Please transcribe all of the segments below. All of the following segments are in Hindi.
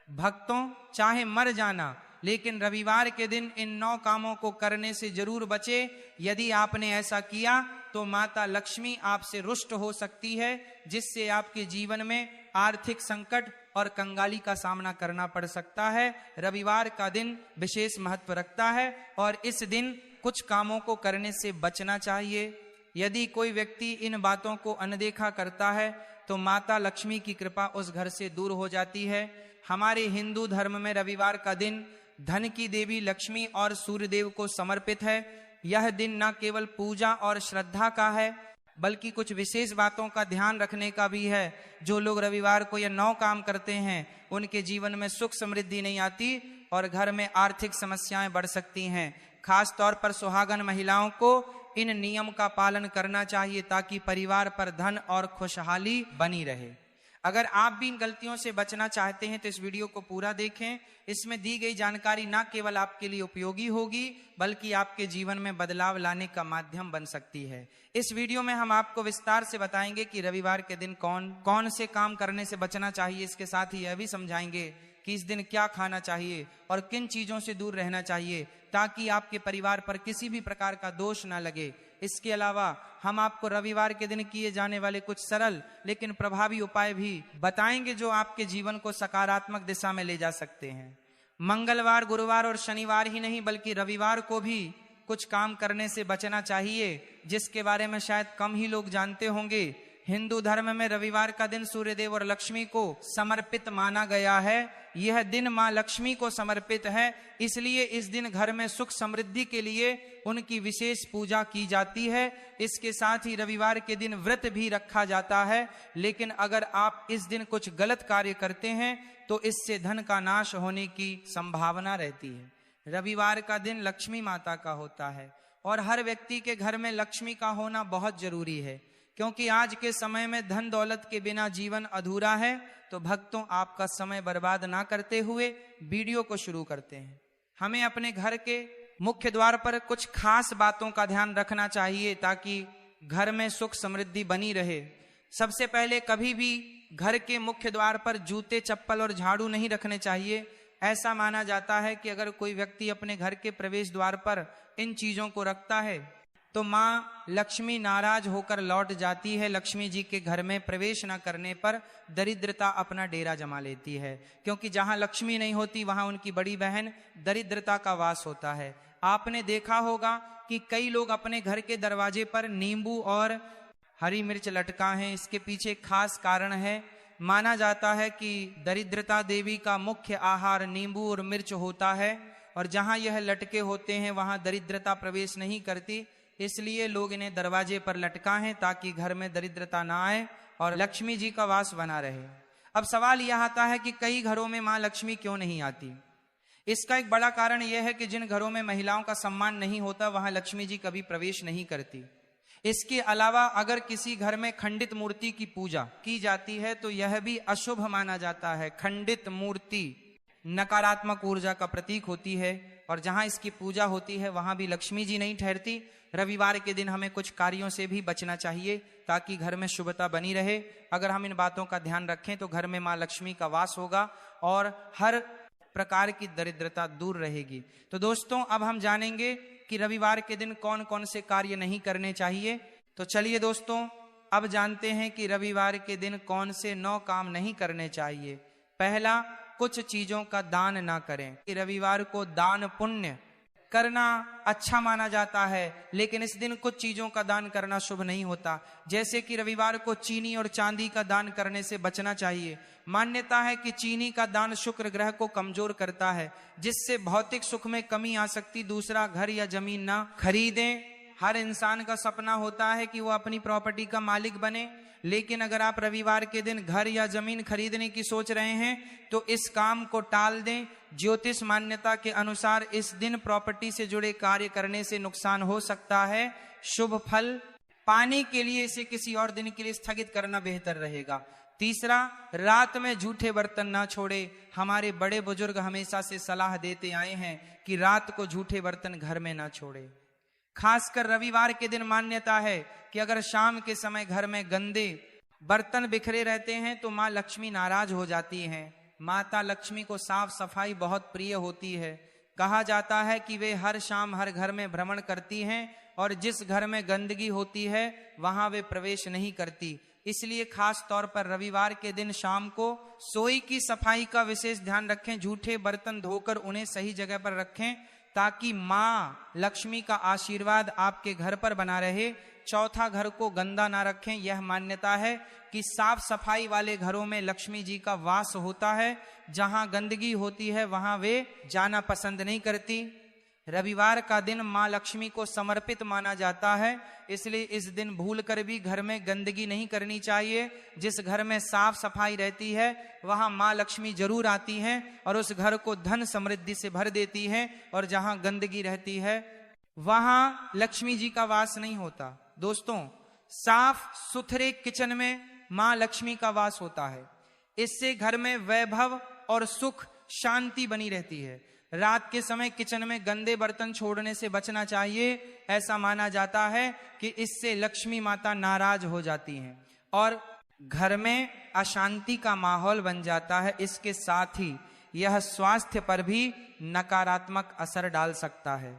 भक्तों चाहे मर जाना, लेकिन रविवार के दिन इन 9 कामों को करने से जरूर बचे। यदि आपने ऐसा किया तो माता लक्ष्मी आपसे रुष्ट हो सकती है, जिससे आपके जीवन में आर्थिक संकट और कंगाली का सामना करना पड़ सकता है। रविवार का दिन विशेष महत्व रखता है और इस दिन कुछ कामों को करने से बचना चाहिए। यदि कोई व्यक्ति इन बातों को अनदेखा करता है तो माता लक्ष्मी की कृपा उस घर से दूर हो जाती है। हमारे हिंदू धर्म में रविवार का दिन धन की देवी लक्ष्मी और सूर्यदेव को समर्पित है। यह दिन न केवल पूजा और श्रद्धा का है, बल्कि कुछ विशेष बातों का ध्यान रखने का भी है। जो लोग रविवार को यह 9 काम करते हैं, उनके जीवन में सुख समृद्धि नहीं आती और घर में आर्थिक समस्याएं बढ़ सकती हैं। खास तौर पर सुहागन महिलाओं को इन नियम का पालन करना चाहिए, ताकि परिवार पर धन और खुशहाली बनी रहे। अगर आप भी इन गलतियों से बचना चाहते हैं तो इस वीडियो को पूरा देखें। इसमें दी गई जानकारी न केवल आपके लिए उपयोगी होगी, बल्कि आपके जीवन में बदलाव लाने का माध्यम बन सकती है। इस वीडियो में हम आपको विस्तार से बताएंगे कि रविवार के दिन कौन कौन से काम करने से बचना चाहिए। इसके साथ ही यह भी समझाएंगे कि इस दिन क्या खाना चाहिए और किन चीजों से दूर रहना चाहिए, ताकि आपके परिवार पर किसी भी प्रकार का दोष न लगे। इसके अलावा हम आपको रविवार के दिन किए जाने वाले कुछ सरल लेकिन प्रभावी उपाय भी बताएंगे, जो आपके जीवन को सकारात्मक दिशा में ले जा सकते हैं। मंगलवार, गुरुवार और शनिवार ही नहीं, बल्कि रविवार को भी कुछ काम करने से बचना चाहिए, जिसके बारे में शायद कम ही लोग जानते होंगे। हिंदू धर्म में रविवार का दिन सूर्यदेव और लक्ष्मी को समर्पित माना गया है। यह दिन मां लक्ष्मी को समर्पित है, इसलिए इस दिन घर में सुख समृद्धि के लिए उनकी विशेष पूजा की जाती है। इसके साथ ही रविवार के दिन व्रत भी रखा जाता है। लेकिन अगर आप इस दिन कुछ गलत कार्य करते हैं तो इससे धन का नाश होने की संभावना रहती है। रविवार का दिन लक्ष्मी माता का होता है और हर व्यक्ति के घर में लक्ष्मी का होना बहुत जरूरी है, क्योंकि आज के समय में धन दौलत के बिना जीवन अधूरा है। तो भक्तों, आपका समय बर्बाद ना करते हुए वीडियो को शुरू करते हैं। हमें अपने घर के मुख्य द्वार पर कुछ खास बातों का ध्यान रखना चाहिए, ताकि घर में सुख समृद्धि बनी रहे। सबसे पहले, कभी भी घर के मुख्य द्वार पर जूते, चप्पल और झाड़ू नहीं रखने चाहिए। ऐसा माना जाता है कि अगर कोई व्यक्ति अपने घर के प्रवेश द्वार पर इन चीजों को रखता है तो माँ लक्ष्मी नाराज होकर लौट जाती है। लक्ष्मी जी के घर में प्रवेश न करने पर दरिद्रता अपना डेरा जमा लेती है, क्योंकि जहाँ लक्ष्मी नहीं होती वहाँ उनकी बड़ी बहन दरिद्रता का वास होता है। आपने देखा होगा कि कई लोग अपने घर के दरवाजे पर नींबू और हरी मिर्च लटका है। इसके पीछे खास कारण है। माना जाता है कि दरिद्रता देवी का मुख्य आहार नींबू और मिर्च होता है, और जहाँ यह लटके होते हैं वहाँ दरिद्रता प्रवेश नहीं करती। इसलिए लोग इन्हें दरवाजे पर लटका है, ताकि घर में दरिद्रता ना आए और लक्ष्मी जी का वास बना रहे। अब सवाल यह आता है कि कई घरों में मां लक्ष्मी क्यों नहीं आती। इसका एक बड़ा कारण यह है कि जिन घरों में महिलाओं का सम्मान नहीं होता वहां लक्ष्मी जी कभी प्रवेश नहीं करती। इसके अलावा अगर किसी घर में खंडित मूर्ति की पूजा की जाती है तो यह भी अशुभ माना जाता है। खंडित मूर्ति नकारात्मक ऊर्जा का प्रतीक होती है, और जहां इसकी पूजा होती है वहां भी लक्ष्मी जी नहीं ठहरती। रविवार के दिन हमें कुछ कार्यों से भी बचना चाहिए, ताकि घर में शुभता बनी रहे। अगर हम इन बातों का ध्यान रखें तो घर में मां लक्ष्मी का वास होगा और हर प्रकार की दरिद्रता दूर रहेगी। तो दोस्तों, अब हम जानेंगे कि रविवार के दिन कौन कौन से कार्य नहीं करने चाहिए। तो चलिए दोस्तों, अब जानते हैं कि रविवार के दिन कौन से 9 काम नहीं करने चाहिए। पहला, कुछ चीजों का दान ना करें। रविवार को दान पुण्य करना अच्छा माना जाता है, लेकिन इस दिन कुछ चीजों का दान करना शुभ नहीं होता। जैसे कि रविवार को चीनी और चांदी का दान करने से बचना चाहिए। मान्यता है कि चीनी का दान शुक्र ग्रह को कमजोर करता है, जिससे भौतिक सुख में कमी आ सकती। दूसरा, घर या जमीन ना खरीदें। हर इंसान का सपना होता है कि वो अपनी प्रॉपर्टी का मालिक बने, लेकिन अगर आप रविवार के दिन घर या जमीन खरीदने की सोच रहे हैं तो इस काम को टाल दें। ज्योतिष मान्यता के अनुसार इस दिन प्रॉपर्टी से जुड़े कार्य करने से नुकसान हो सकता है। शुभ फल पाने के लिए इसे किसी और दिन के लिए स्थगित करना बेहतर रहेगा। तीसरा, रात में झूठे बर्तन ना छोड़े। हमारे बड़े बुजुर्ग हमेशा से सलाह देते आए हैं कि रात को झूठे बर्तन घर में ना छोड़े। खासकर रविवार के दिन मान्यता है कि अगर शाम के समय घर में गंदे बर्तन बिखरे रहते हैं तो मां लक्ष्मी नाराज हो जाती हैं। माता लक्ष्मी को साफ सफाई बहुत प्रिय होती है। कहा जाता है कि वे हर शाम हर घर में भ्रमण करती हैं और जिस घर में गंदगी होती है वहां वे प्रवेश नहीं करती। इसलिए खास तौर पर रविवार के दिन शाम को सोई की सफाई का विशेष ध्यान रखें। झूठे बर्तन धोकर उन्हें सही जगह पर रखें ताकि माँ लक्ष्मी का आशीर्वाद आपके घर पर बना रहे। चौथा, घर को गंदा ना रखें। यह मान्यता है कि साफ सफाई वाले घरों में लक्ष्मी जी का वास होता है। जहां गंदगी होती है वहां वे जाना पसंद नहीं करती। रविवार का दिन माँ लक्ष्मी को समर्पित माना जाता है, इसलिए इस दिन भूलकर भी घर में गंदगी नहीं करनी चाहिए। जिस घर में साफ सफाई रहती है वहां माँ लक्ष्मी जरूर आती हैं और उस घर को धन समृद्धि से भर देती हैं, और जहां गंदगी रहती है वहां लक्ष्मी जी का वास नहीं होता। दोस्तों, साफ सुथरे किचन में माँ लक्ष्मी का वास होता है। इससे घर में वैभव और सुख शांति बनी रहती है। रात के समय किचन में गंदे बर्तन छोड़ने से बचना चाहिए। ऐसा माना जाता है कि इससे लक्ष्मी माता नाराज हो जाती हैं और घर में अशांति का माहौल बन जाता है। इसके साथ ही यह स्वास्थ्य पर भी नकारात्मक असर डाल सकता है।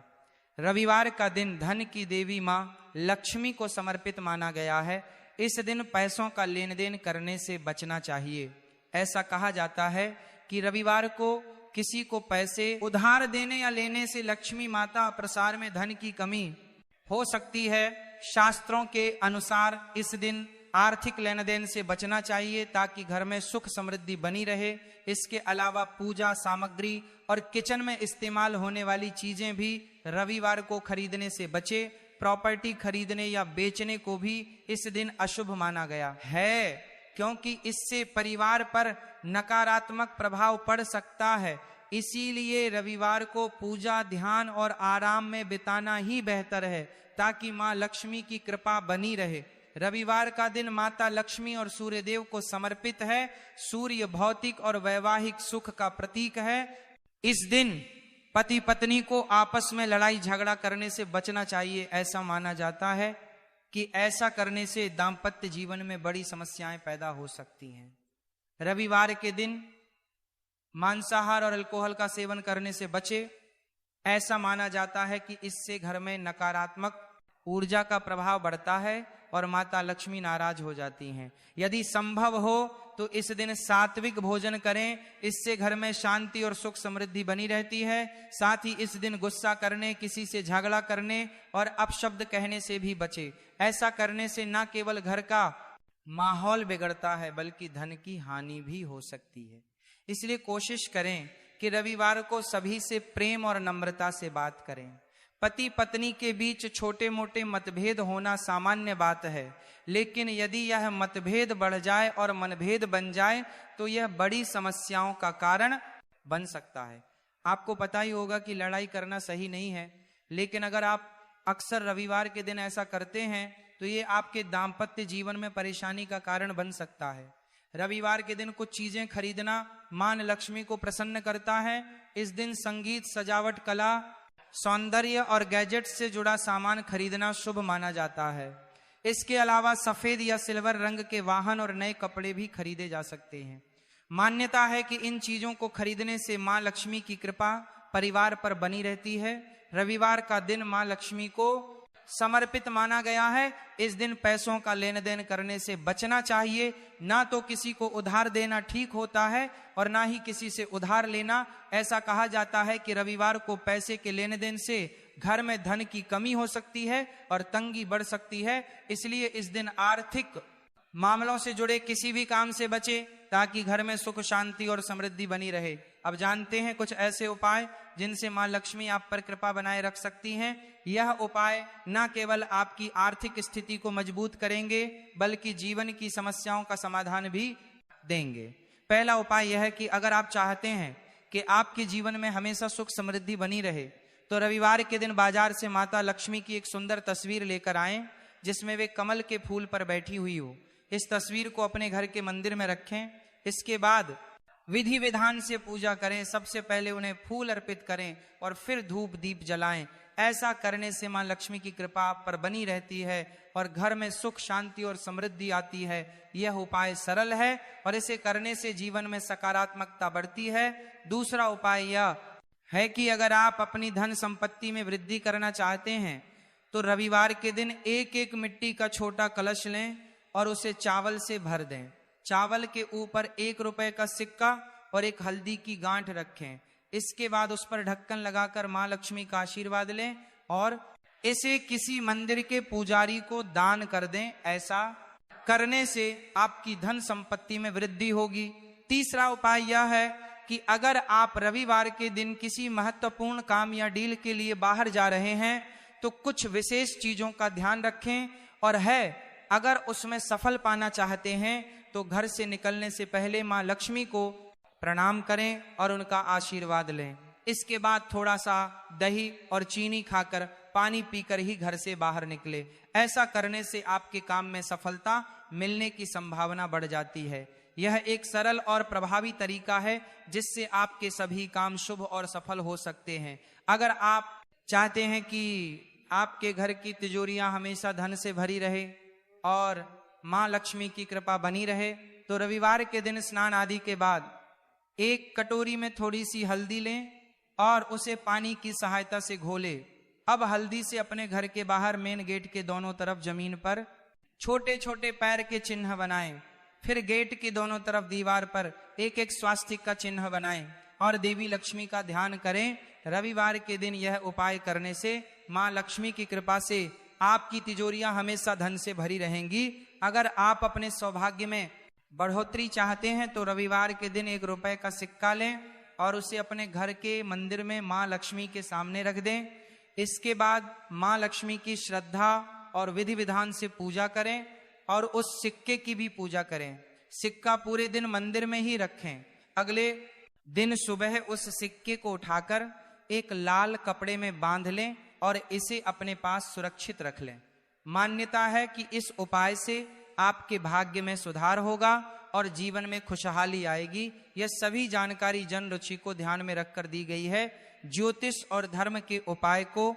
रविवार का दिन धन की देवी माँ लक्ष्मी को समर्पित माना गया है। इस दिन पैसों का लेन देन करने से बचना चाहिए। ऐसा कहा जाता है कि रविवार को किसी को पैसे उधार देने या लेने से लक्ष्मी माता प्रसार में धन की कमी हो सकती है। शास्त्रों के अनुसार इस दिन आर्थिक लेन देन से बचना चाहिए ताकि घर में सुख समृद्धि बनी रहे। इसके अलावा पूजा सामग्री और किचन में इस्तेमाल होने वाली चीजें भी रविवार को खरीदने से बचे। प्रॉपर्टी खरीदने या बेचने को भी इस दिन अशुभ माना गया है, क्योंकि इससे परिवार पर नकारात्मक प्रभाव पड़ सकता है। इसीलिए रविवार को पूजा, ध्यान और आराम में बिताना ही बेहतर है ताकि माँ लक्ष्मी की कृपा बनी रहे। रविवार का दिन माता लक्ष्मी और सूर्यदेव को समर्पित है। सूर्य भौतिक और वैवाहिक सुख का प्रतीक है। इस दिन पति पत्नी को आपस में लड़ाई झगड़ा करने से बचना चाहिए। ऐसा माना जाता है कि ऐसा करने से दाम्पत्य जीवन में बड़ी समस्याएं पैदा हो सकती हैं। रविवार के दिन मांसाहार और अल्कोहल का सेवन करने से बचे। ऐसा माना जाता है कि इससे घर में नकारात्मक ऊर्जा का प्रभाव बढ़ता है और माता लक्ष्मी नाराज हो जाती हैं। यदि संभव हो तो इस दिन सात्विक भोजन करें। इससे घर में शांति और सुख समृद्धि बनी रहती है। साथ ही इस दिन गुस्सा करने, किसी से झगड़ा करने और अपशब्द कहने से भी बचे। ऐसा करने से न केवल घर का माहौल बिगड़ता है बल्कि धन की हानि भी हो सकती है। इसलिए कोशिश करें कि रविवार को सभी से प्रेम और नम्रता से बात करें। पति पत्नी के बीच छोटे मोटे मतभेद होना सामान्य बात है, लेकिन यदि यह मतभेद बढ़ जाए और मनभेद बन जाए तो यह बड़ी समस्याओं का कारण बन सकता है। आपको पता ही होगा कि लड़ाई करना सही नहीं है, लेकिन अगर आप अक्सर रविवार के दिन ऐसा करते हैं तो ये आपके दाम्पत्य जीवन में परेशानी का कारण बन सकता है। रविवार के दिन कुछ चीजें खरीदना मां लक्ष्मी को प्रसन्न करता है। इस दिन संगीत, सजावट, कला, सौंदर्य और गैजेट से जुड़ा सामान खरीदना शुभ माना जाता है। इसके अलावा सफेद या सिल्वर रंग के वाहन और नए कपड़े भी खरीदे जा सकते हैं। मान्यता है कि इन चीजों को खरीदने से मां लक्ष्मी की कृपा परिवार पर बनी रहती है। रविवार का दिन मां लक्ष्मी को समर्पित माना गया है। इस दिन पैसों का लेन देन करने से बचना चाहिए। ना तो किसी को उधार देना ठीक होता है और ना ही किसी से उधार लेना। ऐसा कहा जाता है कि रविवार को पैसे के लेन देन से घर में धन की कमी हो सकती है और तंगी बढ़ सकती है। इसलिए इस दिन आर्थिक मामलों से जुड़े किसी भी काम से बचे ताकि घर में सुख, शांति और समृद्धि बनी रहे। अब जानते हैं कुछ ऐसे उपाय जिनसे मां लक्ष्मी आप पर कृपा बनाए रख सकती हैं। यह उपाय न केवल आपकी आर्थिक स्थिति को मजबूत करेंगे बल्कि जीवन की समस्याओं का समाधान भी देंगे। पहला उपाय यह है कि अगर आप चाहते हैं कि आपके जीवन में हमेशा सुख समृद्धि बनी रहे तो रविवार के दिन बाजार से माता लक्ष्मी की एक सुंदर तस्वीर लेकर आएं जिसमें वे कमल के फूल पर बैठी हुई हो। इस तस्वीर को अपने घर के मंदिर में रखें। इसके बाद विधि विधान से पूजा करें। सबसे पहले उन्हें फूल अर्पित करें और फिर धूप दीप जलाएं। ऐसा करने से मां लक्ष्मी की कृपा आप पर बनी रहती है और घर में सुख शांति और समृद्धि आती है। यह उपाय सरल है और इसे करने से जीवन में सकारात्मकता बढ़ती है। दूसरा उपाय यह है कि अगर आप अपनी धन संपत्ति में वृद्धि करना चाहते हैं तो रविवार के दिन एक एक मिट्टी का छोटा कलश लें और उसे चावल से भर दें। चावल के ऊपर 1 रुपए का सिक्का और एक हल्दी की गांठ रखें। इसके बाद उस पर ढक्कन लगाकर मां लक्ष्मी का आशीर्वाद लें और इसे किसी मंदिर के पुजारी को दान कर दें। ऐसा करने से आपकी धन संपत्ति में वृद्धि होगी। तीसरा उपाय यह है कि अगर आप रविवार के दिन किसी महत्वपूर्ण काम या डील के लिए बाहर जा रहे हैं तो कुछ विशेष चीजों का ध्यान रखें और अगर उसमें सफल पाना चाहते हैं तो घर से निकलने से पहले मां लक्ष्मी को प्रणाम करें और उनका आशीर्वाद लें। इसके बाद थोड़ा सा दही और चीनी खाकर पानी पीकर ही घर से बाहर निकले। ऐसा करने से आपके काम में सफलता मिलने की संभावना बढ़ जाती है। यह एक सरल और प्रभावी तरीका है जिससे आपके सभी काम शुभ और सफल हो सकते हैं। अगर आप चाहते हैं कि आपके घर की तिजोरियां हमेशा धन से भरी रहे और मां लक्ष्मी की कृपा बनी रहे तो रविवार के दिन स्नान आदि के बाद एक कटोरी में थोड़ी सी हल्दी लें और उसे पानी की सहायता से घोलें। अब हल्दी से अपने घर के बाहर मेन गेट के दोनों तरफ जमीन पर छोटे छोटे पैर के चिन्ह बनाएं। फिर गेट की दोनों तरफ दीवार पर एक एक स्वास्तिक का चिन्ह बनाएं और देवी लक्ष्मी का ध्यान करें। रविवार के दिन यह उपाय करने से मां लक्ष्मी की कृपा से आपकी तिजोरियां हमेशा धन से भरी रहेंगी। अगर आप अपने सौभाग्य में बढ़ोतरी चाहते हैं तो रविवार के दिन 1 रुपए का सिक्का लें और उसे अपने घर के मंदिर में मां लक्ष्मी के सामने रख दें। इसके बाद मां लक्ष्मी की श्रद्धा और विधि विधान से पूजा करें और उस सिक्के की भी पूजा करें। सिक्का पूरे दिन मंदिर में ही रखें। अगले दिन सुबह उस सिक्के को उठाकर एक लाल कपड़े में बांध लें और इसे अपने पास सुरक्षित रख लें। मान्यता है कि इस उपाय से आपके भाग्य में सुधार होगा और जीवन में खुशहाली आएगी। यह सभी जानकारी जन रुचि को ध्यान में रखकर दी गई है। ज्योतिष और धर्म के उपाय को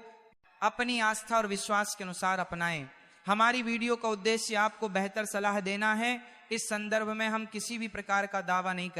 अपनी आस्था और विश्वास के अनुसार अपनाएं। हमारी वीडियो का उद्देश्य आपको बेहतर सलाह देना है। इस संदर्भ में हम किसी भी प्रकार का दावा नहीं करते।